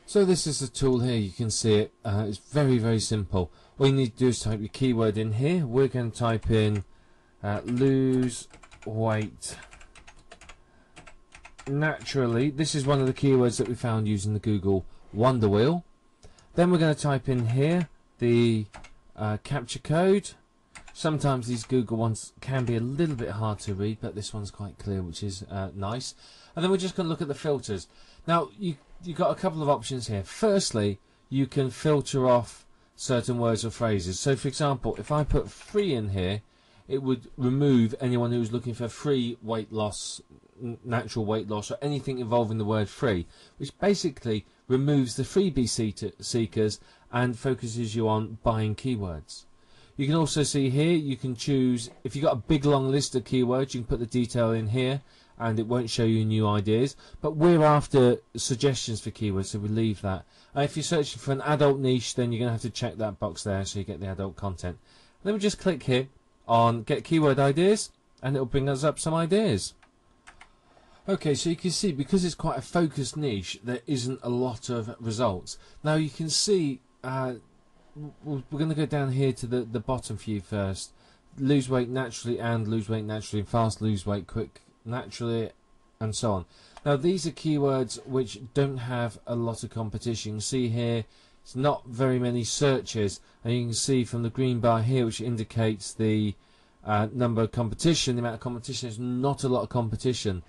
So this is the tool here, you can see it, it's very simple. All you need to do is type your keyword in here. We're going to type in lose weight naturally. This is one of the keywords that we found using the Google Wonder Wheel. Then we're going to type in here the captcha code. Sometimes these Google ones can be a little bit hard to read, but this one's quite clear, which is nice. And then we're just going to look at the filters. Now you've got a couple of options here. Firstly, you can filter off certain words or phrases. So for example, if I put free in here, it would remove anyone who's looking for free weight loss, natural weight loss, or anything involving the word free, which basically removes the freebie seekers and focuses you on buying keywords. You can also see here, you can choose, if you've got a big long list of keywords, you can put the detail in here and it won't show you new ideas, but we're after suggestions for keywords, so we leave that. If you're searching for an adult niche, then you're going to have to check that box there so you get the adult content. Then we just click here on get keyword ideas and it'll bring us up some ideas. Okay, so you can see, because it's quite a focused niche, there isn't a lot of results. Now you can see, we're going to go down here to the bottom few first. Lose weight naturally and lose weight naturally and fast, lose weight quick naturally, and so on. Now these are keywords which don't have a lot of competition. You can see here it's not very many searches, and you can see from the green bar here, which indicates the number of competition, the amount of competition, there's not a lot of competition.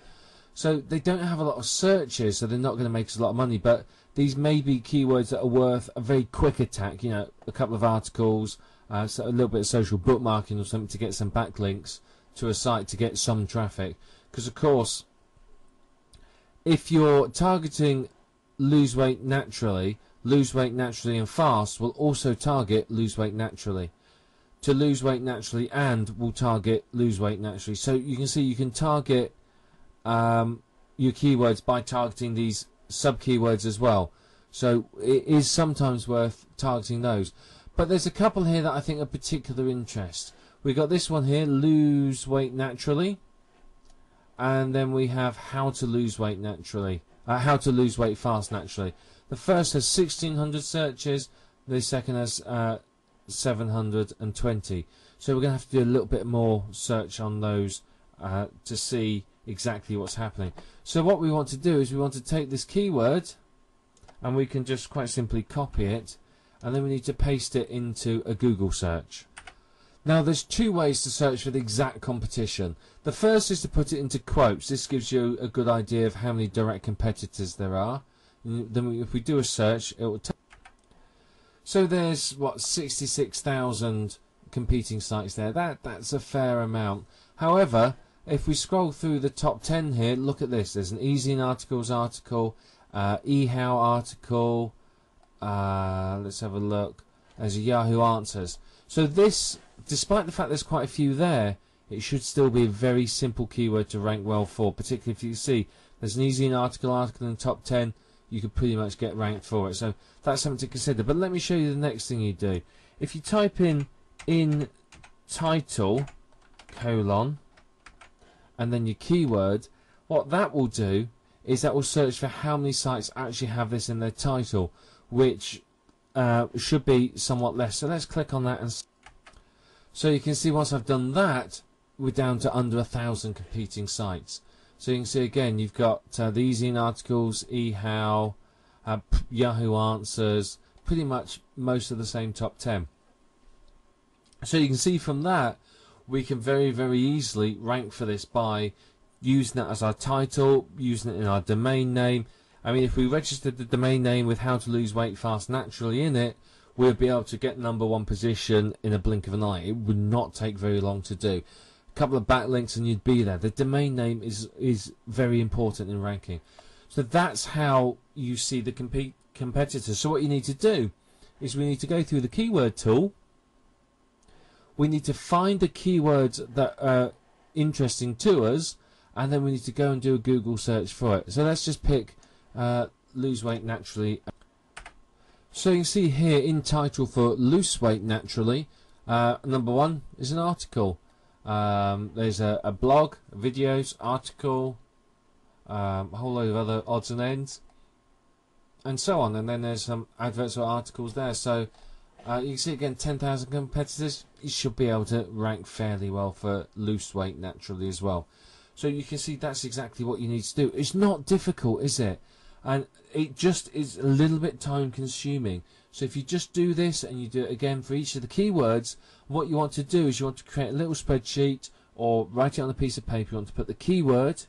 So they don't have a lot of searches, so they're not going to make us a lot of money, but these may be keywords that are worth a very quick attack, you know, a couple of articles, so a little bit of social bookmarking or something to get some backlinks to a site to get some traffic. Because of course, if you're targeting lose weight naturally and fast will also target lose weight naturally. To lose weight naturally and will target lose weight naturally. So you can see you can target your keywords by targeting these sub keywords as well. So it is sometimes worth targeting those. But there's a couple here that I think are of particular interest. We got this one here, lose weight naturally, and then we have how to lose weight naturally, how to lose weight fast naturally. The first has 1,600 searches, the second has 720. So we're going to have to do a little bit more search on those to see exactly what's happening. So what we want to do is we want to take this keyword and we can just quite simply copy it, and then we need to paste it into a Google search. Now there's two ways to search for the exact competition. The first is to put it into quotes. This gives you a good idea of how many direct competitors there are. And then if we do a search, it will so there's what, 66,000 competing sites there. That's a fair amount. However, if we scroll through the top 10 here, look at this. There's an Easy in Articles article, eHow article, let's have a look. There's a Yahoo Answers. So this, despite the fact there's quite a few there, it should still be a very simple keyword to rank well for, particularly if you see there's an Easy in article in the top 10, you could pretty much get ranked for it. So that's something to consider. But let me show you the next thing you do. If you type in title, colon, and then your keyword, what that will do is that will search for how many sites actually have this in their title, which should be somewhat less. So let's click on that, and so you can see once I've done that, we're down to under 1,000 competing sites. So you can see again, you've got the Easy in Articles, eHow, Yahoo Answers, pretty much most of the same top 10. So you can see from that, we can very easily rank for this by using that as our title, using it in our domain name. I mean, if we registered the domain name with how to lose weight fast naturally in it, we'll be able to get #1 position in a blink of an eye. It would not take very long to do. A couple of backlinks and you'd be there. The domain name is very important in ranking. So that's how you see the competitors. So what you need to do is we need to go through the keyword tool. We need to find the keywords that are interesting to us, and then we need to go and do a Google search for it. So let's just pick lose weight naturally. So you can see here in title for lose weight naturally, #1 is an article. There's a blog, videos, article, a whole load of other odds and ends. and so on. And then there's some adverts or articles there. So you can see again, 10,000 competitors. You should be able to rank fairly well for loose weight naturally as well. So you can see that's exactly what you need to do. It's not difficult, is it? And it just is a little bit time consuming. So if you just do this and you do it again for each of the keywords, what you want to do is you want to create a little spreadsheet or write it on a piece of paper. You want to put the keyword,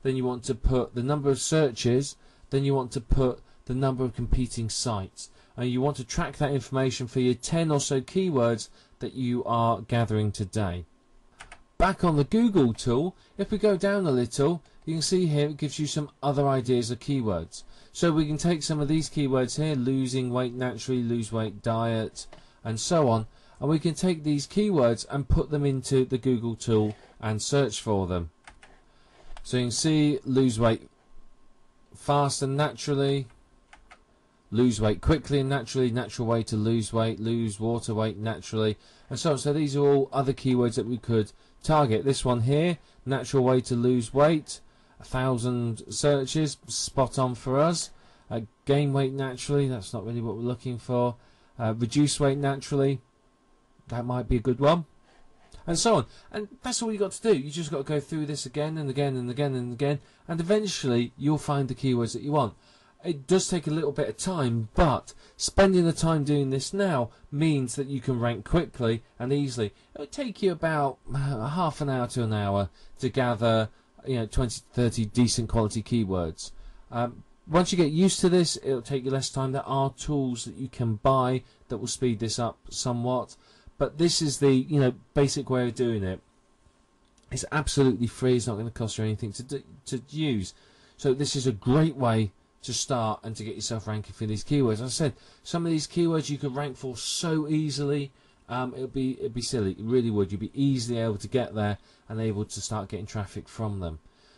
then you want to put the number of searches, then you want to put the number of competing sites. And you want to track that information for your 10 or so keywords that you are gathering today. Back on the Google tool, if we go down a little, you can see here it gives you some other ideas of keywords. So we can take some of these keywords here, losing weight naturally, lose weight diet, and so on, and we can take these keywords and put them into the Google tool and search for them. So you can see lose weight fast and naturally, lose weight quickly and naturally, natural way to lose weight, lose water weight naturally, and so on. So these are all other keywords that we could target. This one here, natural way to lose weight, 1,000 searches, spot on for us. Gain weight naturally, that's not really what we're looking for. Reduce weight naturally, that might be a good one, and so on. And that's all you got to do. You just got to go through this again and again and again and again, and eventually you'll find the keywords that you want. It does take a little bit of time, but spending the time doing this now means that you can rank quickly and easily. It would take you about half an hour to an hour to gather 20 to 30 decent quality keywords. Once you get used to this, it'll take you less time. There are tools that you can buy that will speed this up somewhat, but this is the basic way of doing it. It's absolutely free. It's not going to cost you anything to use. So this is a great way to start and to get yourself ranking for these keywords. As I said, some of these keywords you could rank for so easily, it'd be silly. It really would. You'd be easily able to get there and able to start getting traffic from them.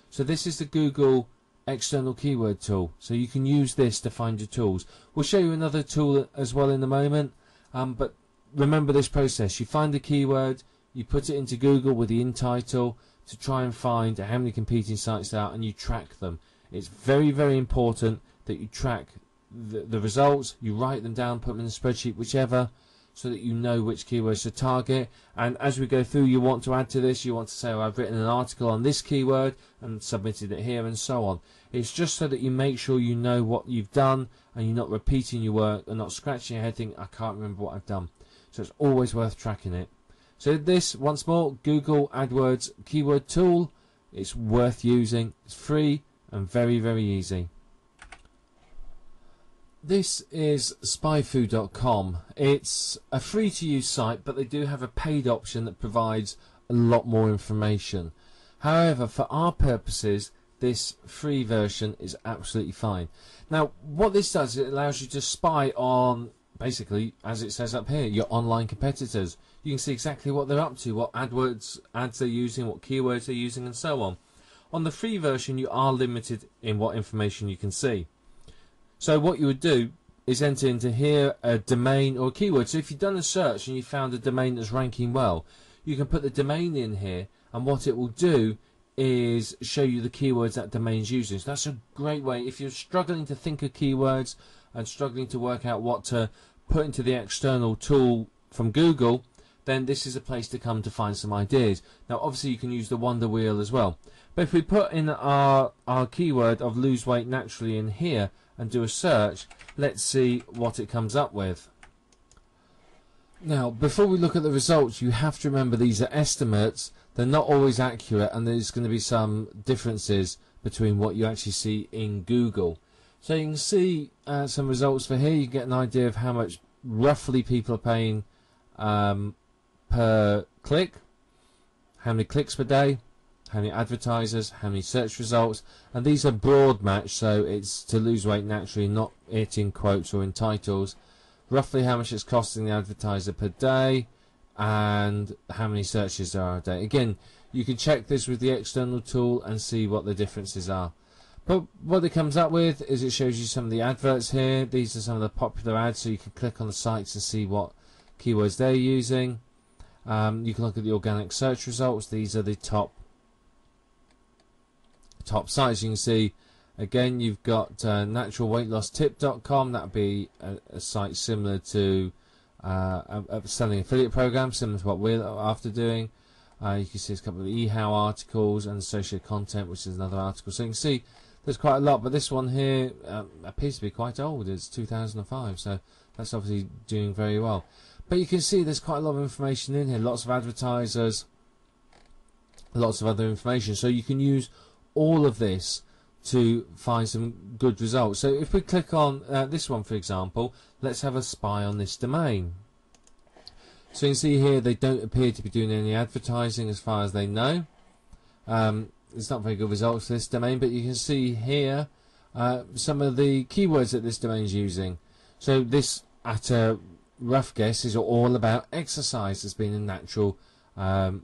So this is the Google external keyword tool. So you can use this to find your tools. We'll show you another tool as well in a moment. But remember this process. You find the keyword, you put it into Google with the in title to try and find how many competing sites there are, and you track them. It's very, very important that you track the results, you write them down, put them in a spreadsheet, whichever, so that you know which keywords to target. And as we go through, you want to add to this, you want to say, oh, I've written an article on this keyword and submitted it here, and so on. It's just so that you make sure you know what you've done and you're not repeating your work and not scratching your head thinking, I can't remember what I've done. So it's always worth tracking it. So this, once more, Google AdWords keyword tool. It's worth using, it's free, and very, very easy. This is spyfood.com. It's a free to use site, but they do have a paid option that provides a lot more information. However, for our purposes, this free version is absolutely fine. Now, what this does, it allows you to spy on, basically, as it says up here, your online competitors. You can see exactly what they're up to, what ads they're using, what keywords they're using, and so on. On the free version, you are limited in what information you can see. So what you would do is enter into here a domain or a keyword. So if you've done a search and you found a domain that's ranking well, you can put the domain in here, and what it will do is show you the keywords that domain's using. So that's a great way. If you're struggling to think of keywords and struggling to work out what to put into the external tool from Google, then this is a place to come to find some ideas. Now obviously you can use the Wonder Wheel as well. But if we put in our keyword of lose weight naturally in here and do a search, let's see what it comes up with. Now, before we look at the results, you have to remember these are estimates. They're not always accurate, and there's going to be some differences between what you actually see in Google. So you can see some results for here. You get an idea of how much roughly people are paying per click, how many clicks per day, how many advertisers, how many search results, and these are broad match, so it's to lose weight naturally, not it in quotes or in titles. Roughly how much it's costing the advertiser per day, and how many searches there are a day. Again, you can check this with the external tool and see what the differences are. But what it comes up with is it shows you some of the adverts here. These are some of the popular ads, so you can click on the sites and see what keywords they're using. You can look at the organic search results. These are the top sites. You can see Again, you've got naturalweightlosstip.com. That would be a site similar to a selling affiliate program, similar to what we're after doing. You can see a couple of eHow articles and associated content, which is another article. So you can see there's quite a lot, but this one here appears to be quite old. It's 2005, so that's obviously doing very well. But you can see there's quite a lot of information in here, lots of advertisers, lots of other information. So you can use all of this to find some good results. So if we click on this one, for example, let's have a spy on this domain. So you can see here they don't appear to be doing any advertising as far as they know. It's not very good results for this domain, but you can see here some of the keywords that this domain is using. So this, at a rough guess, is all about exercise as being a natural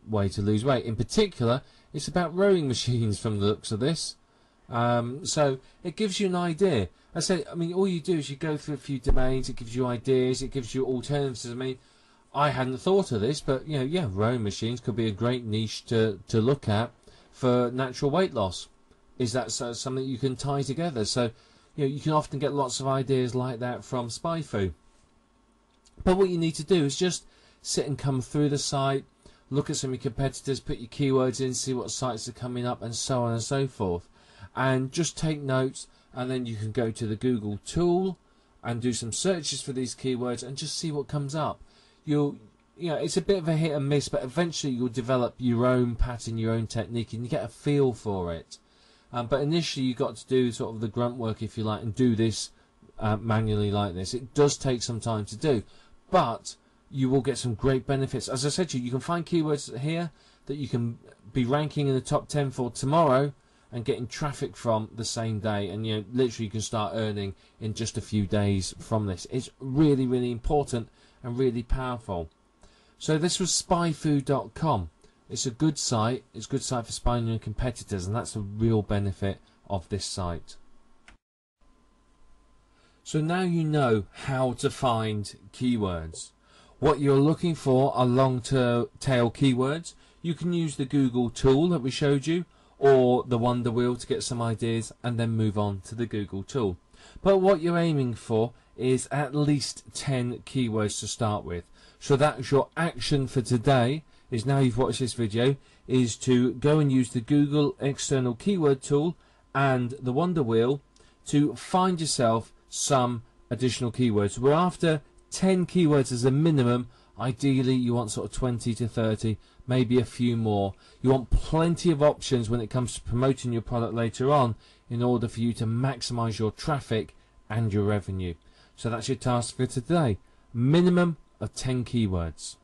way to lose weight. In particular, it's about rowing machines from the looks of this. So it gives you an idea. I mean, all you do is you go through a few domains, it gives you ideas, it gives you alternatives. I mean, I hadn't thought of this, but yeah, rowing machines could be a great niche to look at for natural weight loss. Is that something you can tie together? So you can often get lots of ideas like that from SpyFu. But what you need to do is just sit and come through the site, look at some of your competitors, put your keywords in, see what sites are coming up, and so on and so forth. And just take notes, and then you can go to the Google tool and do some searches for these keywords and just see what comes up. It's a bit of a hit and miss, but eventually you'll develop your own pattern, your own technique, and you get a feel for it. But initially you've got to do sort of the grunt work, if you like, and do this manually like this. It does take some time to do, but you will get some great benefits. As I said to you, you can find keywords here that you can be ranking in the top 10 for tomorrow and getting traffic from the same day, and literally you can start earning in just a few days from this. It's really, really important and really powerful. So this was spyfu.com. It's a good site. It's a good site for spying on your competitors, and that's a real benefit of this site. So now you know how to find keywords. What you're looking for are long-tail keywords. You can use the Google tool that we showed you, or the Wonder Wheel to get some ideas, and then move on to the Google tool. But what you're aiming for is at least 10 keywords to start with. So that's your action for today, is now you've watched this video, is to go and use the Google external keyword tool and the Wonder Wheel to find yourself some additional keywords. We're after 10 keywords as a minimum. Ideally you want sort of 20 to 30, maybe a few more. You want plenty of options when it comes to promoting your product later on, in order for you to maximize your traffic and your revenue. So that's your task for today. Minimum of 10 keywords.